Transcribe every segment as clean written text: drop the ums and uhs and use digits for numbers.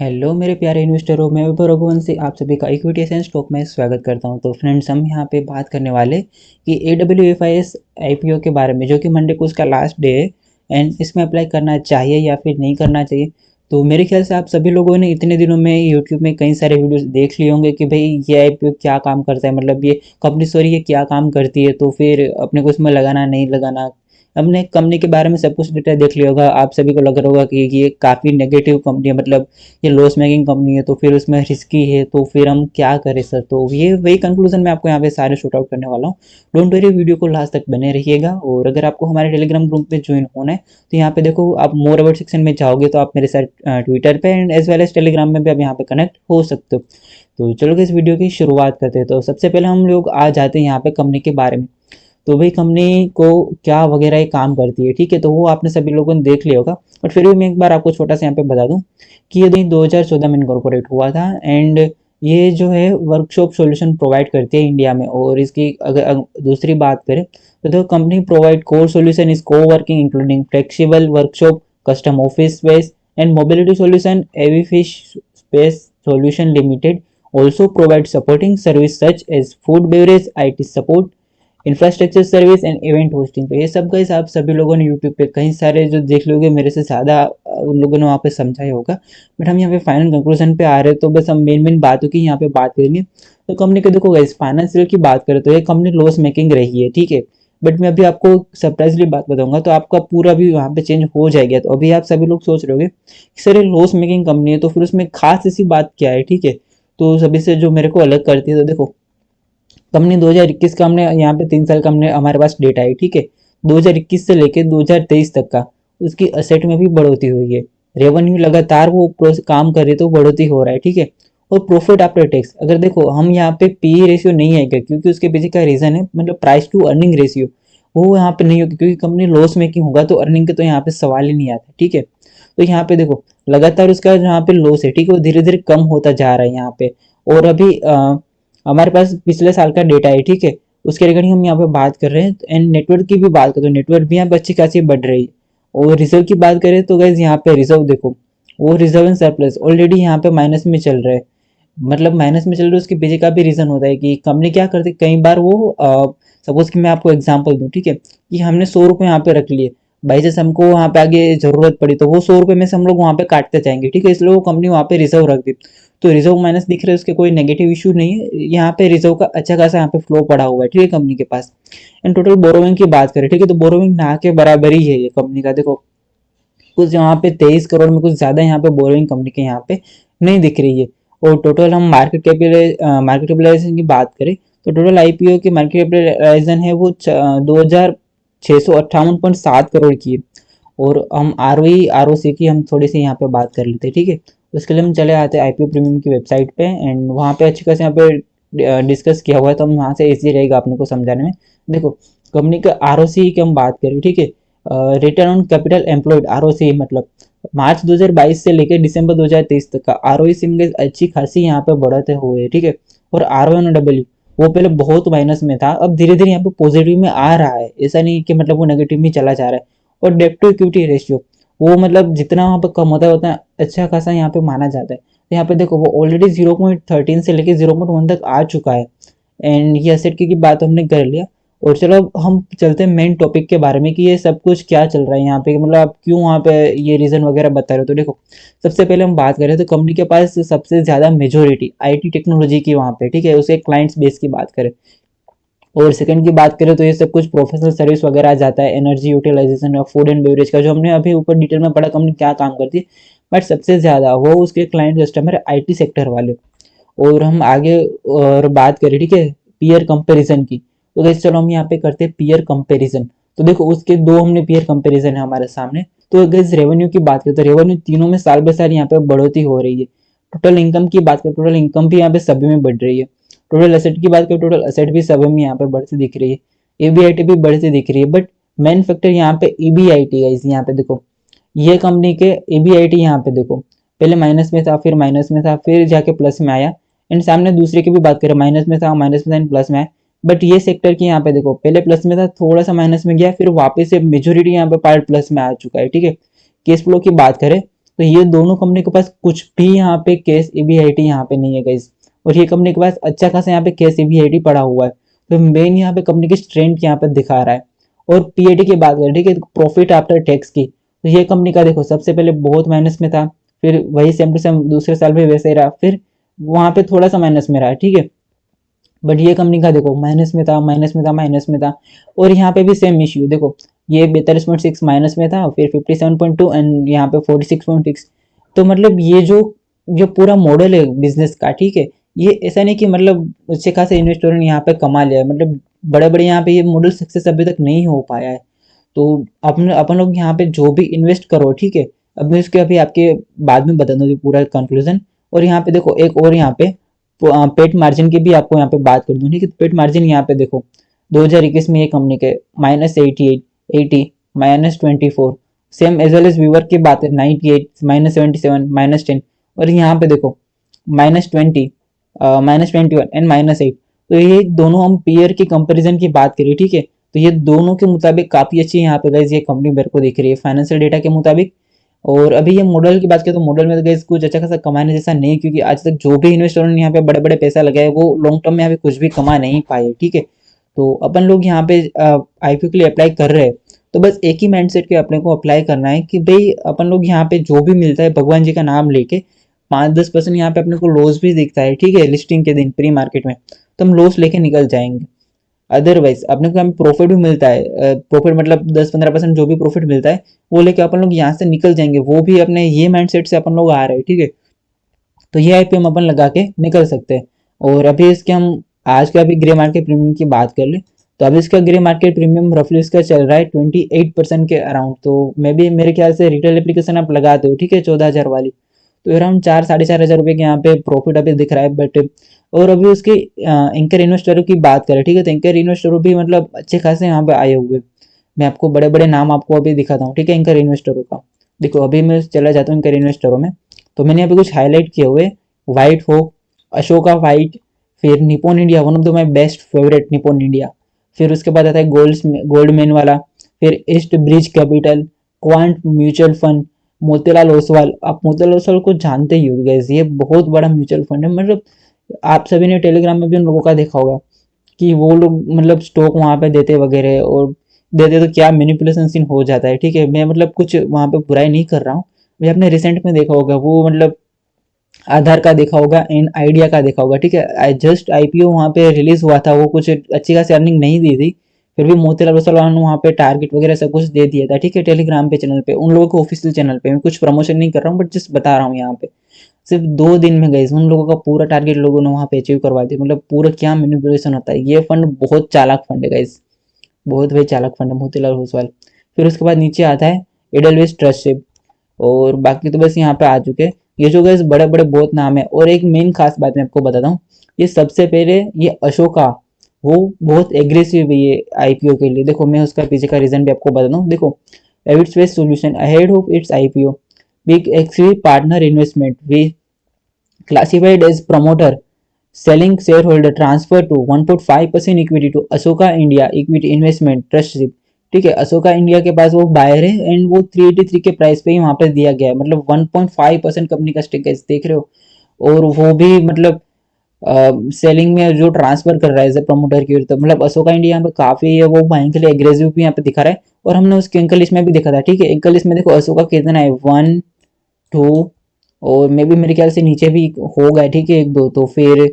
Hello मेरे प्यारे इन्वेस्टरों, मैं वैभव रघुवंशी आप सभी का इक्विटी एंड स्टॉक में स्वागत करता हूं। तो फ्रेंड्स, हम यहां पे बात करने वाले कि AWFIS आईपीओ के बारे में, जो कि मंडे को उसका लास्ट डे है एंड इसमें अप्लाई करना चाहिए या फिर नहीं करना चाहिए। तो मेरे ख्याल से आप सभी लोगों ने इतने दिनों में यूट्यूब में कई सारे वीडियोस देख लिए होंगे कि भाई ये आईपीओ क्या काम करता है, मतलब ये कंपनी सॉरी ये क्या काम करती है, तो फिर अपने को इसमें लगाना नहीं लगाना। हमने कंपनी के बारे में सब कुछ डिटेल देख लिया होगा। आप सभी को लग रहा होगा कि ये काफ़ी नेगेटिव कंपनी है, मतलब ये लॉस मेकिंग कंपनी है, तो फिर उसमें रिस्की है, तो फिर हम क्या करें सर। तो ये वही कंक्लूजन मैं आपको यहाँ पे सारे शूट आउट करने वाला हूँ। डोंट वरी, वीडियो को लास्ट तक बने रहिएगा। और अगर आपको हमारे टेलीग्राम ग्रुप पे ज्वाइन होना है तो यहाँ पे देखो, आप मोर अबाउट सेक्शन में जाओगे तो आप मेरे साथ ट्विटर पे and as well as Telegram में भी आप यहाँ पे कनेक्ट हो सकते हो। तो चलो इस वीडियो की शुरुआत करते हैं। तो सबसे पहले हम लोग आ जाते हैं यहाँ पे कंपनी के बारे में। तो भाई कंपनी को क्या वगैरह ये काम करती है, ठीक है, तो वो आपने सभी लोगों ने देख लिया होगा। बट फिर भी मैं एक बार आपको छोटा सा यहाँ पे बता दूं कि ये दिन 2014 में इनकॉर्पोरेट हुआ था एंड ये जो है वर्कशॉप सॉल्यूशन प्रोवाइड करती है इंडिया में। और इसकी अगर दूसरी बात करें तो company provide core solution is coworking including flexible workshop, custom office space and mobility solution. एवीफिश space solution limited also provide supporting service such as food beverage, IT support, infrastructure service and event hosting. तो ये सब guys आप सभी लोगों ने YouTube पे कई सारे जो देख लोगे, मेरे से ज़्यादा उन लोगों ने वहाँ पे समझाया होगा। बट हम यहाँ पे फाइनल कंक्लूजन पे आ रहे हैं, तो बस हम मेन बातों की यहाँ पे बात करेंगे। तो कंपनी के देखो गाइस, फाइनेंशियल की बात करें तो ये कंपनी लॉस मेकिंग रही है, ठीक है। बट मैं अभी आपको सरप्राइजली बात बताऊंगा तो आपका पूरा भी वहाँ पे चेंज हो जाएगा। तो अभी आप सभी लोग सोच रहे होगे कि सर ये लॉस मेकिंग कंपनी है तो फिर उसमें खास ऐसी बात क्या है, ठीक है। तो सभी से जो मेरे को अलग करती है, तो देखो कंपनी 2021 का हमने यहाँ पे 3 साल का हमने हमारे पास डेटा है, ठीक है। 2021 से लेके 2023 तक का उसकी असेट में भी बढ़ोतरी हुई है। रेवेन्यू लगातार वो काम कर रही है तो बढ़ोतरी हो रहा है, ठीक है। और प्रॉफिट आफ्टर टैक्स अगर देखो, हम यहाँ पे पी रेशियो नहीं है क्या, क्योंकि उसके पीछे का रीजन है, मतलब प्राइस टू अर्निंग रेशियो वो यहाँ पे नहीं होगी, क्योंकि कंपनी लॉस मेकिंग होगा तो अर्निंग के तो यहाँ पे सवाल ही नहीं आता, ठीक है। तो यहाँ पे देखो लगातार उसका यहाँ पे लॉस है, ठीक है, वो धीरे धीरे कम होता जा रहा है यहाँ पे। और अभी हमारे पास पिछले साल का डेटा है, ठीक है। उसके रिगार्डिंग हम यहाँ पे बात कर रहे हैं एंड नेटवर्क की भी बात करें तो नेटवर्क भी यहाँ पे अच्छी खासी बढ़ रही है। और रिजर्व की बात करें तो गाइज यहाँ पे रिजर्व देखो, वो रिजर्व एंड सरप्लस ऑलरेडी यहाँ पे माइनस में चल रहा है। मतलब माइनस में चल रहा है, उसके पीछे का भी रीजन होता है कि कंपनी क्या करती है, कई बार वो सपोज कि मैं आपको एग्जांपल दूं, ठीक है, कि हमने 100 रुपये यहाँ पे रख लिए। बाई चांस हमको वहाँ पे आगे जरूरत पड़ी तो वो 100 रुपये में से हम लोग वहाँ पे काटते जाएंगे, ठीक है, इसलिए वो कंपनी वहाँ पे रिजर्व रख दी। तो रिजर्व माइनस दिख रहा है, उसके कोई नेगेटिव इशू नहीं है। यहाँ पे रिजर्व का अच्छा खासा यहाँ पे फ्लो पड़ा हुआ है, ठीक है, कंपनी के पास। एंड टोटल बोरोइंग की बात करें, ठीक है, तो बोरोइंग ना के बराबर ही है ये कंपनी का। देखो कुछ यहाँ पे 23 करोड़ में कुछ ज्यादा यहाँ पे बोरोइंग कंपनी के यहाँ पे नहीं दिख रही है। और टोटल हम मार्केट कैपिटलाइजेशन की बात करें तो टोटल आईपीओ की मार्केट कैपिटलाइजेशन है वो 2658.7 करोड़ की है। और हम आरओसी की हम थोड़ी सी यहाँ पे बात कर लेते हैं, ठीक है। उसके लिए हम चले आते हैं आईपीओ प्रीमियम की वेबसाइट पे एंड वहाँ पे अच्छी खासी यहाँ पे डिस्कस किया हुआ है, तो हम वहाँ से इजी रहेगा अपने को समझाने में। देखो कंपनी का आरओसी की हम बात करें, ठीक है, return on capital employed ROC, मतलब मार्च 2022 से लेकर दिसंबर 2023 तक का आरओसी में अच्छी खासी यहाँ पे बढ़ते हुए, ठीक है। और आरओएनडब्ल्यू वो पहले बहुत माइनस में था, अब धीरे धीरे यहाँ पे पॉजिटिव में आ रहा है, ऐसा नहीं कि मतलब वो नेगेटिव में चला जा रहा है। और डेट टू इक्विटी रेशियो वो मतलब जितना वहाँ पे कम होता है उतना अच्छा खासा यहाँ पे माना जाता है। तो यहाँ पे देखो वो ऑलरेडी 0.13 से लेके 0.1 तक आ चुका है। एंड ये एसेट की बात हमने कर लिया। और चलो अब हम चलते हैं मेन टॉपिक के बारे में कि ये सब कुछ क्या चल रहा है यहाँ पे, मतलब आप क्यों वहाँ पे ये रीजन वगैरह बता रहे हो। तो देखो सबसे पहले हम बात करें तो कंपनी के पास सबसे ज्यादा मेजोरिटी आईटी टेक्नोलॉजी की वहाँ पे, ठीक है, उसे क्लाइंट्स बेस की बात करें। और सेकंड की बात करें तो ये सब कुछ प्रोफेशनल सर्विस वगैरह आ जाता है, एनर्जी यूटिलाइजेशन और फूड एंड बेवरेज का, जो हमने अभी ऊपर डिटेल में पढ़ा कंपनी क्या काम करती है। बट सबसे ज्यादा वो उसके क्लाइंट कस्टमर है आईटी सेक्टर वाले। और हम आगे और बात करें, ठीक है, पीयर कंपैरिजन की। तो गाइस चलो हम यहाँ पे करते हैं पीयर कंपैरिजन। तो देखो उसके दो हमने पीयर कंपैरिजन है हमारे सामने। तो गाइस रेवेन्यू की बात करें तो रेवेन्यू तीनों में साल बाय साल यहाँ पे बढ़ोतरी हो रही है। टोटल इनकम की बात करें, टोटल इनकम भी यहाँ पे सभी में बढ़ रही है। टोटल एसेट की बात करें, टोटल एसेट भी सभी में यहाँ पे बढ़ती दिख रही है। एबीआईटी भी बढ़ती दिख रही है। बट मेन फैक्टर यहाँ पे ईबीआईटी है। यहाँ पे देखो ये कंपनी के ईबीआईटी यहाँ पे देखो पहले माइनस में था, फिर माइनस में था, फिर जाके प्लस में आया। एंड सामने दूसरे की भी बात करें, माइनस में था, माइनस में था, प्लस में आया। बट ये सेक्टर की यहाँ पे देखो पहले प्लस में था, थोड़ा सा माइनस में गया, फिर वापस से मेजोरिटी यहाँ पे पार्ट प्लस में आ चुका है, ठीक है। केस फ्लो की बात करें तो ये दोनों कंपनी के पास कुछ भी यहाँ पे कैश ईबीआईटी यहाँ पे नहीं है गाइस, और ये कंपनी के पास अच्छा खासा यहाँ पे कैश ईबीआईटी पड़ा हुआ है। तो मेन यहाँ पे कंपनी की स्ट्रेंथ यहाँ पे दिखा रहा है। और पीएटी की बात करें, ठीक है, प्रॉफिट आफ्टर टैक्स की, तो ये कंपनी का देखो सबसे पहले बहुत माइनस में था, फिर वही सेम टू सेम दूसरे साल भी वैसे ही रहा, फिर वहां पे थोड़ा सा माइनस में रहा, ठीक है। बट ये कंपनी का देखो माइनस में था, माइनस में था, माइनस में था। और यहाँ पे भी सेम इश्यू देखो, ये 42.6 माइनस में था, फिर 57.2 एंड यहाँ पे 46.6। तो मतलब ये जो पूरा मॉडल है बिजनेस का, ठीक है, ये ऐसा नहीं कि मतलब अच्छे खासे इन्वेस्टर ने यहाँ पे कमा लिया है, मतलब बड़े बड़े यहाँ पे ये मॉडल सक्सेस अभी तक नहीं हो पाया है। तो अपन अपन लोग यहाँ पे जो भी इन्वेस्ट करो, ठीक है, अब मैं इसके अभी आपके बाद में बता दूँ पूरा कंक्लूजन। और यहाँ पे देखो एक और यहाँ पे पेट मार्जिन की भी आपको यहाँ पे बात कर दूँ, ठीक है। पेट मार्जिन यहाँ पे देखो 2021 में ये कंपनी के -88, 80, -24, same as well as weaver की बात है 98, -77, -10। और यहाँ पे देखो -20, -21 एंड -8। तो ये दोनों हम पीयर की कंपैरिजन की बात करें, ठीक है, तो ये दोनों के मुताबिक काफी अच्छी यहाँ पे गाइस ये कंपनी मेरे को दिख रही है फाइनेंशियल डेटा के मुताबिक। और अभी ये मॉडल की बात करें तो मॉडल में तो गाइस कुछ अच्छा खासा कमाने जैसा नहीं, क्योंकि आज तक जो भी इन्वेस्टरों ने यहाँ पे बड़े बड़े पैसा लगाए वो लॉन्ग टर्म में यहाँ पे कुछ भी कमा नहीं पाए, ठीक है। तो अपन लोग यहाँ पे आईपीओ के लिए अप्लाई कर रहे हैं, तो बस एक ही माइंडसेट के अपने को अप्लाई करना है कि भाई अपन लोग यहाँ पे जो भी मिलता है भगवान जी का नाम लेके 5-10% यहाँ पे अपने को लॉस भी दिखता है, ठीक है, लिस्टिंग के दिन प्री मार्केट में, तो हम लॉस लेके निकल जाएंगे। अदरवाइज अपने को हमें प्रॉफिट भी मिलता है, प्रॉफिट मतलब 10-15% जो भी प्रॉफिट मिलता है वो लेके अपन लोग यहाँ से निकल जाएंगे, वो भी अपने ये माइंडसेट से अपन लोग आ रहे हैं, ठीक है। तो ये आईपीओ हम अपन लगा के निकल सकते हैं। और अभी इसके हम आज का अभी ग्रे मार्केट प्रीमियम की बात कर ले, तो अभी इसका ग्रे मार्केट प्रीमियम रफली इसका चल रहा है 28% के अराउंड। तो मे भी मेरे ख्याल से रिटेल एप्लीकेशन आप लगाते हो, ठीक है, 14,000 वाली, तो अराउंड 4-4,500 रुपये के यहाँ पे प्रॉफिट अभी दिख रहा है। बट और अभी उसके एंकर इन्वेस्टरों की बात करें, ठीक है, तो एंकर इन्वेस्टरों भी मतलब अच्छे खासे यहाँ पे आए हुए। मैं आपको बड़े बड़े नाम आपको अभी दिखाता हूँ, ठीक है, एंकर इन्वेस्टरों का। देखो अभी मैं चला जाता हूँ एंकर इन्वेस्टरों में, तो मैंने यहाँ पे कुछ हाईलाइट किए हुए, व्हाइट होप, अशोका व्हाइट, फिर Nippon India, one of the my best favourite Nippon India. फिर उसके बाद आता है गोल्डमैन वाला, फिर east bridge capital, quant mutual fund, Motilal Oswal. आप मोतीलाल ओसवाल को जानते ही होंगे गाइस, ये बहुत बड़ा म्यूचुअल फंड है। मतलब आप सभी ने टेलीग्राम में भी उन लोगों का देखा होगा कि वो लोग मतलब स्टॉक वहां पे देते वगैरह, और देते तो क्या मैनिपुलेशन सीन हो जाता है, ठीक है। मैं मतलब कुछ वहां पे बुराई नहीं कर रहा हूँ, मैं आपने रिसेंट में देखा होगा वो मतलब आधार का देखा होगा एंड आइडिया का देखा होगा, ठीक है। आई जस्ट आईपीओ वहां पे रिलीज हुआ था, वो कुछ अच्छी खासी अर्निंग नहीं दी थी, फिर भी मोतीलाल ओसवाल ने वहाँ पे टारगेट वगैरह सब कुछ दे दिया था, ठीक है, टेलीग्राम पे चैनल पे, उन लोगों को ऑफिशियल चैनल पे। मैं कुछ प्रमोशन नहीं कर रहा हूँ बट जस्ट बता रहा हूँ यहाँ पे। सिर्फ 2 दिन में गए उन लोगों का पूरा टारगेट लोगों ने वहाँ पे अचीव करवा दिया। मतलब पूरा क्या मैनिपुलेशन होता है, ये फंड बहुत चालाक फंड है गाइस, बहुत भाई चालाक फंड है मोतीलाल ओसवाल। फिर उसके बाद नीचे आता है एडलवेस ट्रस्टशिप, और बाकी तो बस यहाँ पे आ चुके हैं। ये जो गैस बड़े बड़े बहुत नाम है। और एक मेन खास बात मैं आपको बताता हूँ, ये सबसे पहले ये अशोका वो बहुत एग्रेसिव है ये आईपीओ के लिए। देखो मैं उसका पीछे का रीजन भी आपको बताता हूँ। देखो Avits waste solution ahead of its IPO, Peak XV partner investment, we classified as promoter, selling shareholder transfer to 1.5% equity to Ashoka India equity investment trustship, ठीक है। अशोका इंडिया के पास वो बायर है एंड वो 383 के प्राइस पे ही वहां पे दिया गया है, मतलब 1.5% कंपनी का स्टेक है, देख रहे हो। और वो भी मतलब सेलिंग में जो ट्रांसफर कर रहा है एज ए प्रमोटर की, तो मतलब अशोका इंडिया यहाँ पे काफी है, वो बैंक के लिए एग्रेसिव भी यहाँ पे दिखा रहा है। और हमने उसके अंकल लिस्ट में भी देखा था, ठीक है, अंकल लिस्ट में देखो अशोका कितना है 1, 2, और मे भी मेरे ख्याल से नीचे भी होगा, ठीक है, 1-2, तो फिर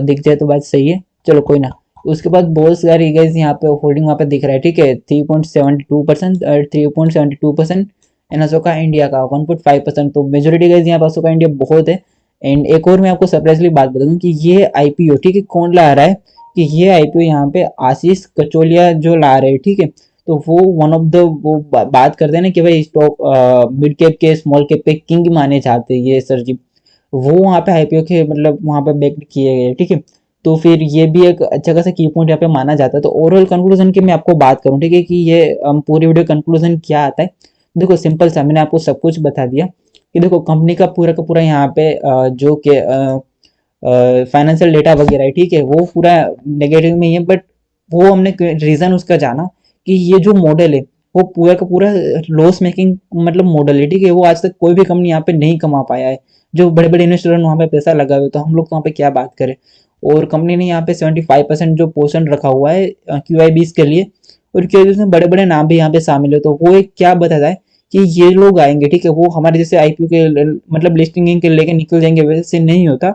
दिख जाए तो बात सही है, चलो कोई ना। उसके बाद बहुत सारी गाइज यहाँ पे होल्डिंग वहाँ पे दिख रहा है, ठीक है, 3.72%, 3.72%, एंड अशोका इंडिया का 1.5%। तो मेजोरिटी गाइज यहाँ पे अशोका इंडिया बहुत है। एंड एक और मैं आपको सरप्राइजली बात बता दूं कि ये आईपीओ, ठीक है, कौन ला रहा है, कि ये आईपीओ यहाँ पे आशीष कचोलिया जो ला रहे हैं, ठीक है। तो वो वन ऑफ द वो बात करते हैं ना कि भाई स्टॉक मिड कैप के स्मॉल कैप पे किंग माने जाते हैं ये सर जी, वो वहाँ पे आईपीओ के मतलब वहाँ पे बैक किए गए, ठीक है। तो फिर ये भी एक अच्छा खासा की पॉइंट यहाँ पे माना जाता है। तो ओवरऑल कंक्लूजन की मैं आपको बात करूँ, ठीक है, कि ये पूरी वीडियो कंक्लूजन क्या आता है। देखो सिंपल सा मैंने आपको सब कुछ बता दिया कि देखो कंपनी का पूरा यहाँ पे जो के फाइनेंशियल डेटा वगैरह है, ठीक है, वो पूरा नेगेटिव में ही है। बट वो हमने रीजन उसका जाना कि ये जो मॉडल है वो पूरा का पूरा लॉस मेकिंग मतलब मॉडल है, ठीक है। वो आज तक कोई भी कंपनी यहाँ पे नहीं कमा पाया है। जो बड़े बड़े इन्वेस्टर वहाँ पे पैसा लगा हुए, तो हम लोग तो वहाँ पे क्या बात करें। और कंपनी ने यहाँ पे 75% जो पोर्शन रखा हुआ है QI20 के लिए, और QI20 में बड़े बड़े नाम भी यहाँ पे शामिल है। तो वो एक क्या बताता है कि ये लोग आएंगे, ठीक है, वो हमारे जैसे IPO के मतलब लिस्टिंग के लेके निकल जाएंगे, वैसे नहीं होता।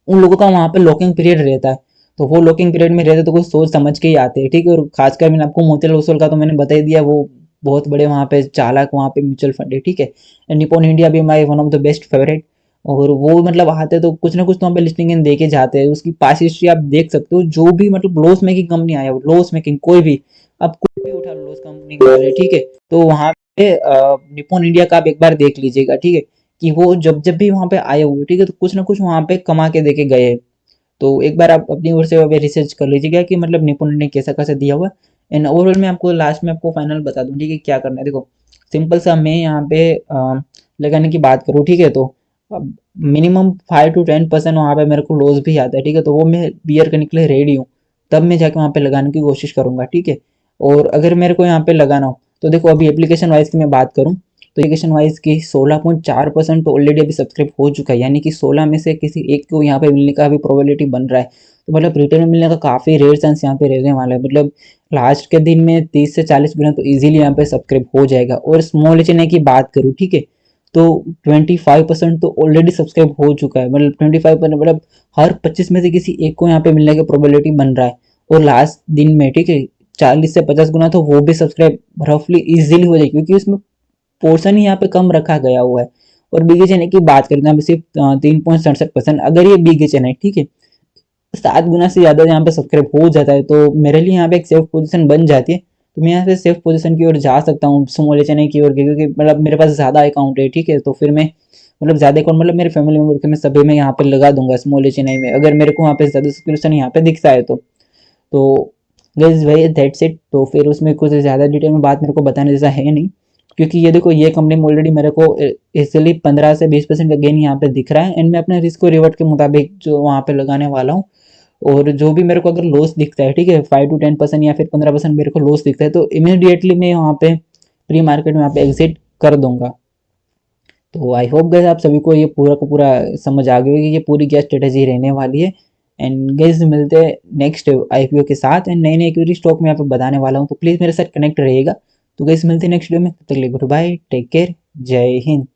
उन लोगों का वहाँ पे लॉकिंग पीरियड रहता है। तो वो लॉकिंग पीरियड में रहते तो कुछ सोच समझ के ही आते हैं, ठीक है। और खासकर मैंने आपको मोतीलाल ओसवाल का तो मैंने बता ही दिया, वो बहुत बड़े वहाँ पे चालाक वहाँ पे म्यूचुअल फंड है, ठीक है। निपॉन इंडिया भी my one of the best favourite. और वो मतलब आते तो कुछ ना कुछ तो वहाँ पे लिस्टिंग दे के जाते हैं। उसकी पास हिस्ट्री आप देख सकते हो, जो भी मतलब लॉस मेकिंग कंपनी आया हो, लॉस मेकिंग कोई भी, आप कोई भी उठा लो लॉस कंपनी वाले, ठीक है। तो वहाँ पे निपॉन इंडिया का आप एक बार देख लीजिएगा, ठीक है, कि वो जब जब भी वहाँ पे आए हुए, ठीक है, तो कुछ ना कुछ वहाँ पे कमा के देके गए। तो एक बार आप अपनी ओर से अभी रिसर्च कर लीजिएगा कि मतलब निपुण ने कैसा कैसा दिया हुआ। एंड ओवरऑल मैं आपको लास्ट में आपको फाइनल बता दूं, ठीक है, क्या करना है। देखो सिंपल सा, मैं यहाँ पे लगाने की बात करूँ, ठीक है, तो मिनिमम 5 to 10% वहाँ पे मेरे को लॉस भी आता है, ठीक है। तो वो मैं बियर करने के लिए रेडी हूँ, तब मैं जाके वहाँ पे लगाने की कोशिश करूंगा, ठीक है। और अगर मेरे को यहाँ पे लगाना हो, तो देखो अभी एप्लीकेशन वाइज की मैं बात करूँ, तो एप्लीकेशन वाइज की 16.4% तो ऑलरेडी अभी सब्सक्राइब हो चुका है, यानी कि 16 में से किसी एक को यहाँ पे मिलने का अभी प्रोबेबिलिटी बन रहा है। तो मतलब रिटेल में मिलने का काफ़ी रेयर चांस यहाँ पे रहने वाला है। मतलब लास्ट के दिन में 30 से 40 गुना तो इजीली यहाँ पे सब्सक्राइब हो जाएगा। और स्मॉल एच की बात करूँ, ठीक है, तो 25% तो ऑलरेडी सब्सक्राइब हो चुका है। मतलब 25% मतलब हर 25 में से किसी एक को यहाँ पे मिलने की प्रोबेबिलिटी बन रहा है। और लास्ट दिन में, ठीक है, 40 से 50 गुना तो वो भी सब्सक्राइब रफली इजीली हो जाएगी, क्योंकि उसमें पोर्शन ही यहाँ पे कम रखा गया हुआ है। और बिग एच की बात करें तो यहाँ पे सिर्फ 3.67%, अगर ये बिग एच ठीक है, 7 गुना से ज़्यादा यहाँ पे सब्सक्राइब हो जाता है, तो मेरे लिए यहाँ पे एक सेफ पोजीशन बन जाती है। तो मैं यहाँ से सेफ पोजीशन की ओर जा सकता हूँ, स्मॉल एच की ओर, क्योंकि मतलब मेरे पास ज़्यादा अकाउंट है, ठीक है। तो फिर मैं मतलब ज़्यादा अकाउंट मतलब मेरे फैमिली मेम्बर के मैं सभी में यहाँ पे लगा दूंगा स्मॉल एच में, अगर मेरे को वहाँ पे ज़्यादा सब्सक्रिप्शन यहाँ पे दिखता है तो गाइस भाई दैट्स इट। तो फिर उसमें कुछ ज़्यादा डिटेल में बात मेरे को बताने जैसा है नहीं, क्योंकि ये देखो ये कंपनी में ऑलरेडी मेरे को इजिली 15 से 20% का गेन यहाँ पे दिख रहा है। एंड मैं अपने रिस्क को रिवर्ट के मुताबिक जो वहाँ पे लगाने वाला हूँ। और जो भी मेरे को अगर लॉस दिखता है, ठीक है, 5 to 10% या फिर 15% मेरे को लॉस दिखता है, तो इमीडिएटली मैं वहाँ पे प्री मार्केट में यहाँ पे एग्जिट कर दूंगा। तो आई होप गाइस आप सभी को ये पूरा का पूरा समझ आ गया होगा कि ये पूरी क्या स्ट्रेटेजी रहने वाली है। एंड गाइस मिलते हैं नेक्स्ट IPO के साथ, एंड नए नए इक्विटी स्टॉक में यहाँ पे बताने वाला हूँ, तो प्लीज़ मेरे साथ कनेक्ट रहिएगा। तो गाइस मिलते हैं नेक्स्ट वीडियो में, तब तक के लिए गुड बाय, टेक केयर, जय हिंद।